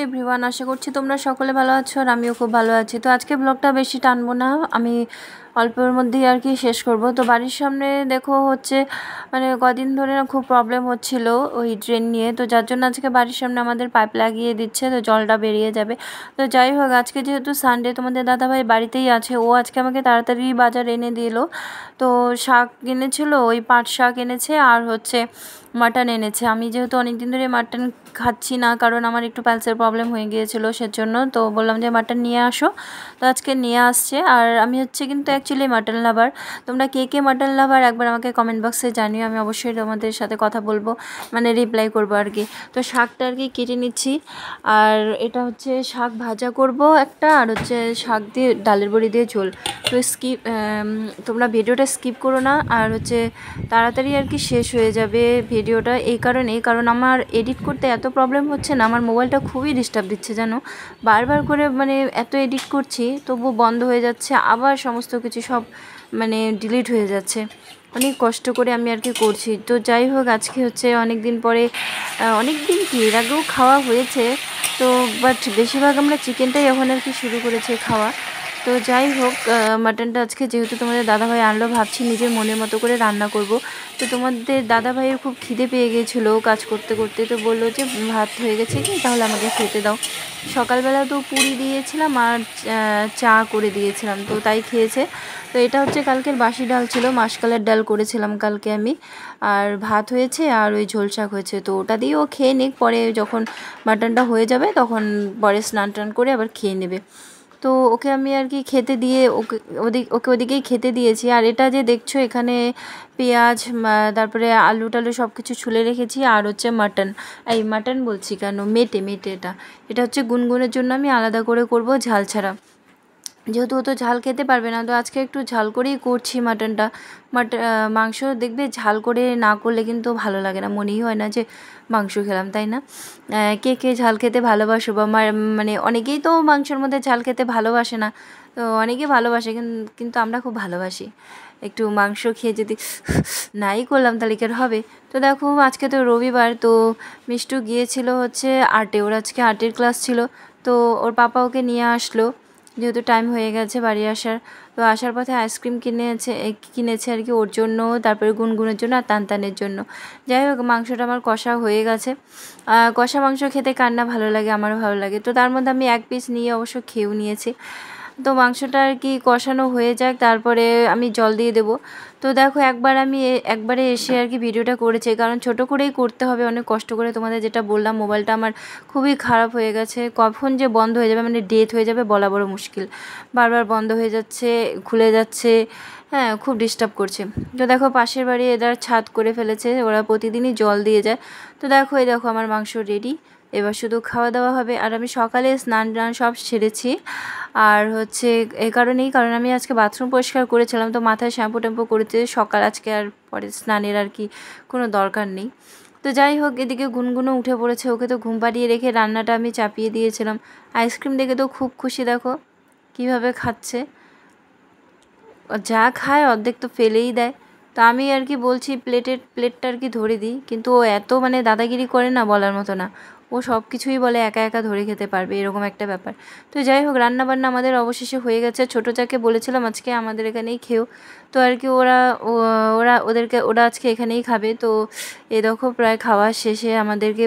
Everyone, আশা করছি তোমরা সকলে ভালো আছো আর আমিও খুব ভালো আছি। তো আজকে ব্লগটা বেশি টানবো না, আমি অল্পের মধ্যেই আর কি শেষ করব। তো বাড়ির সামনে দেখো হচ্ছে মানে কদিন ধরে না খুব প্রবলেম হচ্ছিল ওই ড্রেন নিয়ে, তো যার জন্য আজকে বাড়ির সামনে আমাদের পাইপ লাগিয়ে দিচ্ছে, তো জলটা বেরিয়ে যাবে। তো যাই হোক, আজকে যেহেতু সানডে, তোমাদের দাদাভাই বাড়িতেই আছে, ও আজকে আমাকে তাড়াতাড়ি বাজার এনে দিল। তো শাক এনেছিল, ওই পাট শাক এনেছে আর হচ্ছে মাটন এনেছে। আমি যেহেতু অনেক দিন ধরে মাটন খাচ্ছি না, কারণ আমার একটু পালসের প্রবলেম হয়ে গিয়েছিলো, সেজন্য তো বললাম যে মাটন নিয়ে আসো, তো আজকে নিয়ে আসছে। আর আমি হচ্ছে কিন্তু অ্যাকচুয়ালি মাটন লাভার। তোমরা কে কে মাটন লাভার একবার আমাকে কমেন্ট বক্সে জানিও, আমি অবশ্যই তোমাদের সাথে কথা বলবো, মানে রিপ্লাই করবো আর কি। তো শাকটা আর কি কেটে নিচ্ছি, আর এটা হচ্ছে শাক ভাজা করব একটা, আর হচ্ছে শাক দিয়ে ডালের বড়ি দিয়ে ঝোল। তো তোমরা ভিডিওটা স্কিপ করো না, আর হচ্ছে তাড়াতাড়ি আর কি শেষ হয়ে যাবে ভিডিওটা। কারণ আমার এডিট করতে এত প্রবলেম হচ্ছে না, আমার মোবাইলটা খুবই ডিস্টার্ব দিচ্ছে জানো। বারবার করে মানে এত এডিট করছি তবু বন্ধ হয়ে যাচ্ছে, আবার সমস্ত কিছু সব মানে ডিলিট হয়ে যাচ্ছে। অনেক কষ্ট করে আমি আর কি করছি। তো যাই হোক, আজকে হচ্ছে অনেক দিন পরে, অনেক দিন কি এর আগেও খাওয়া হয়েছে, তো বাট বেশিরভাগ আমরা চিকেনটাই এখন আর কি শুরু করেছে খাওয়া। তো যাই হোক, মাটনটা আজকে যেহেতু তোমাদের দাদাভাই আনলো, ভাবছি নিজের মনের মতো করে রান্না করব। তো তোমাদের দাদাভাইয়ের খুব খিদে পেয়ে গিয়েছিলো কাজ করতে করতে, তো বললো যে ভাত হয়ে গেছে কি, তাহলে আমাকে খেতে দাও। সকালবেলা তো পুরি দিয়েছিলাম আর চা করে দিয়েছিলাম, তো তাই খেয়েছে। তো এটা হচ্ছে কালকের বাসি ডাল ছিল, মাসকালের ডাল করেছিলাম কালকে আমি, আর ভাত হয়েছে আর ওই ঝোল শাক হয়েছে। তো ওটা দিয়ে ও খেয়ে নিক, পরে যখন মাটনটা হয়ে যাবে তখন পরে স্নান টান করে আবার খেয়ে নেবে। তো ওকে আমি আর কি খেতে দিয়ে ওকে ওদিকেই খেতে দিয়েছি। আর এটা যে দেখছো এখানে পেঁয়াজ, তারপরে আলু টালু সব কিছু ছুলে রেখেছি, আর হচ্ছে মাটন বলছি কেন, মেটে এটা হচ্ছে গুনগুনের জন্য আমি আলাদা করে করব ঝাল ছাড়া, যেহেতু ও তো ঝাল খেতে পারবে না। তো আজকে একটু ঝাল করেই করছি মাটনটা। মাংস দেখবে ঝাল করে না করলে কিন্তু ভালো লাগে না, মনেই হয় না যে মাংস খেলাম, তাই না? কে কে ঝাল খেতে ভালোবাসো, বা মানে অনেকেই তো মাংসের মধ্যে ঝাল খেতে ভালোবাসে না, তো অনেকেই ভালোবাসে, কিন্তু আমরা খুব ভালোবাসি। একটু মাংস খেয়ে যদি নাই করলাম তাহলে কি আর হবে। তো দেখো, আজকে তো রবিবার, তো মিষ্টু গিয়েছিল হচ্ছে আর্টে, ওর আজকে আর্টের ক্লাস ছিল। তো ওর পাপা ওকে নিয়ে আসলো, যেহেতু টাইম হয়ে গেছে বাড়ি আসার। তো আসার পথে আইসক্রিম কিনেছে আর কি ওর জন্য, তারপরে গুনগুনের জন্য আর তানতানের জন্য। যাই হোক, মাংসটা আমার কষা হয়ে গেছে। কষা মাংস খেতে কার না ভালো লাগে, আমারও ভালো লাগে। তো তার মধ্যে আমি এক পিস নিয়ে অবশ্য খেয়েও নিয়েছি। তো মাংসটা আর কি কষানো হয়ে যাক, তারপরে আমি জল দিয়ে দেবো। তো দেখো, একবারে এসে আর কি ভিডিওটা করেছি, কারণ ছোট করেই করতে হবে, অনেক কষ্ট করে। তোমাদের যেটা বললাম, মোবাইলটা আমার খুবই খারাপ হয়ে গেছে, কখন যে বন্ধ হয়ে যাবে, মানে ডেথ হয়ে যাবে বলা বড় মুশকিল। বারবার বন্ধ হয়ে যাচ্ছে, খুলে যাচ্ছে, হ্যাঁ খুব ডিস্টার্ব করছে। তো দেখো, পাশের বাড়ি এদের ছাদ করে ফেলেছে, ওরা প্রতিদিনই জল দিয়ে যায়। তো দেখো, এই দেখো আমার মাংস রেডি, এবার শুধু খাওয়া দাওয়া হবে। আর আমি সকালে স্নান টান সব সেরেছি, আর হচ্ছে কারণ আমি আজকে বাথরুম পরিষ্কার করেছিলাম, তো মাথায় শ্যাম্পু ট্যাম্পু করেছে সকাল, আজকে আর পরে স্নানের আর কি কোনো দরকার নেই। তো যাই হোক, এদিকে গুনগুনও উঠে পড়েছে, ওকে তো ঘুম পাড়িয়ে রেখে রান্নাটা আমি চাপিয়ে দিয়েছিলাম। আইসক্রিম দেখে তো খুব খুশি, দেখো কীভাবে খাচ্ছে। যা খায় অর্ধেক তো ফেলেই দেয়। তো আমি আর কি বলছি প্লেটটা আর কি ধরে দিই, কিন্তু ও এত মানে দাদাগিরি করে না, বলার মতো না। ও সব কিছুই বলে একা একা ধরে খেতে পারবে, এরকম একটা ব্যাপার। তো যাই হোক, রান্নাবান্না আমাদের অবশেষে হয়ে গেছে। ছোটো চাকে বলেছিলাম আজকে আমাদের এখানেই খেও, তো আর কি ওরা আজকে এখানেই খাবে। তো এ দেখো, প্রায় খাওয়া শেষে আমাদেরকে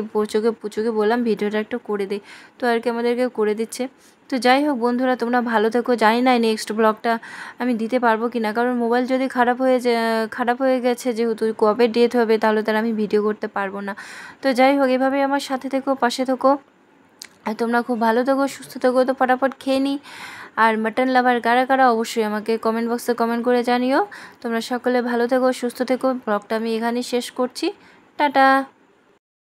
পুচোকে বললাম ভিডিওটা একটু করে দে, তো আর কি আমাদেরকে করে দিচ্ছে। তো যাই হোক বন্ধুরা, তোমরা ভালো থেকো। জানি না নেক্সট ব্লগটা আমি দিতে পারবো কি না, কারণ মোবাইল যদি খারাপ হয়ে গেছে, যেহেতু কবে ডেট হবে, তাহলে তার আমি ভিডিও করতে পারবো না। তো যাই হোক, এভাবেই আমার সাথে থেকো, পাশে থেকো, আর তোমরা খুব ভালো থেকো, সুস্থ থেকো। তো ফটাফট খেয়ে নিই। আর মাটন লাভার কারা কারা অবশ্যই আমাকে কমেন্ট বক্সে কমেন্ট করে জানিও। তোমরা সকলে ভালো থেকো, সুস্থ থেকো। ব্লগটা আমি এখানেই শেষ করছি। টাটা।